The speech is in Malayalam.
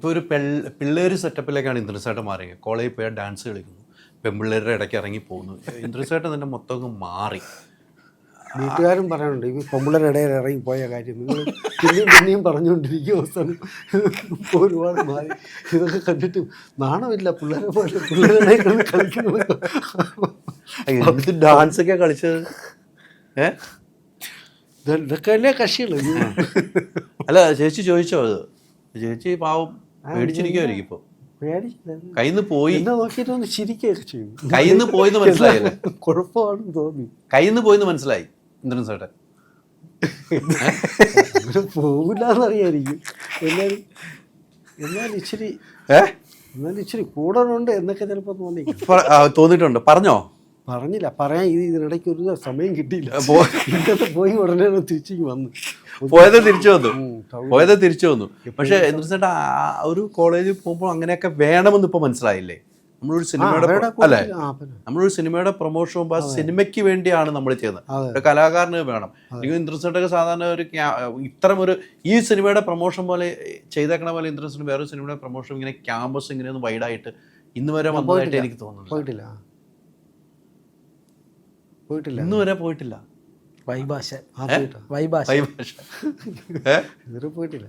ഇപ്പോൾ ഒരു പിള്ളേർ സെറ്റപ്പിലേക്കാണ് ഇന്ദ്രൻസേട്ടൻ മാറിയത്. കോളേജിൽ പോയാൽ ഡാൻസ് കളിക്കുന്നു, പെൺപിള്ളേരുടെ ഇടയ്ക്ക് ഇറങ്ങി പോകുന്നു. ഇന്ദ്രൻസേട്ടൻ തന്നെ മൊത്തം മാറി. വീട്ടുകാരും പറയാനുണ്ട് ഈ പെമ്പിള്ളേരുടെ ഇടയിൽ ഇറങ്ങി പോയ കാര്യം നിങ്ങൾ പിന്നെയും പറഞ്ഞുകൊണ്ടിരിക്കും. അവസാനം ഒരുപാട് മാറി. ഇതൊക്കെ കണ്ടിട്ട് നാണമില്ല പിള്ളേരെ പോലെ പിള്ളേരുടെ കളിക്കുന്നത്. എന്ത് ഡാൻസൊക്കെ കളിച്ചത് ഇതൊക്കെ അല്ലേ കക്ഷികൾ. അല്ല ചേച്ചി ചോദിച്ചോ? അത് ചേച്ചി പാവം പേടിച്ചിരിക്കുമായിരിക്കും ഇപ്പോൾ. കയ്യിന്ന് പോയി എന്നെ നോക്കിയിട്ട് ഒന്ന് ചിരിക്കുകയൊക്കെ ചെയ്യും. കയ്യിന്ന് പോയിന്ന് മനസ്സിലായില്ലേ? കുഴപ്പമാണെന്ന് തോന്നി. കയ്യിന്ന് പോയിന്ന് മനസ്സിലായി ഇന്ദ്രൻസേട്ടൻ. അങ്ങനെ പോകില്ലെന്നറിയായിരിക്കും എന്നാലും ഇച്ചിരി കൂടുതലുണ്ട് എന്നൊക്കെ ചിലപ്പോൾ തോന്നിയിട്ടുണ്ട്. പറഞ്ഞോ? പറഞ്ഞില്ല, പറയാൻ ഇതിനിടയ്ക്ക് ഒരു സമയം കിട്ടിയില്ല. പോയി ഉടനെ തിരിച്ചു വന്നു. പോയത് തിരിച്ചു വന്നു. പക്ഷെ ഇന്ദ്രൻസേട്ടൻ ഒരു കോളേജിൽ പോകുമ്പോൾ അങ്ങനെയൊക്കെ വേണമെന്ന് ഇപ്പൊ മനസ്സിലായില്ലേ? നമ്മളൊരു സിനിമയുടെ പ്രൊമോഷൻ പോകുമ്പോൾ ആ സിനിമയ്ക്ക് വേണ്ടിയാണ് നമ്മൾ ചെയ്യുന്നത്. ഒരു കലാകാരന് വേണം. എനിക്ക് ഇന്ദ്രൻസേട്ടൊക്കെ സാധാരണ ഒരു ഇത്തരം ഒരു ഈ സിനിമയുടെ പ്രൊമോഷൻ പോലെ ചെയ്തേക്കണ പോലെ ഇന്ദ്രൻസേട്ടൻ വേറൊരു സിനിമയുടെ പ്രൊമോഷൻ ഇങ്ങനെ ക്യാമ്പസ് ഇങ്ങനെ ഒന്ന് വൈഡായിട്ട് ഇന്ന് വരെ വന്നതായിട്ട് എനിക്ക് തോന്നുന്നു. പോയിട്ടില്ല ഇന്ന് വരെ പോയിട്ടില്ല. വൈഭാഷ വൈഭാഷ പോയിട്ടില്ല.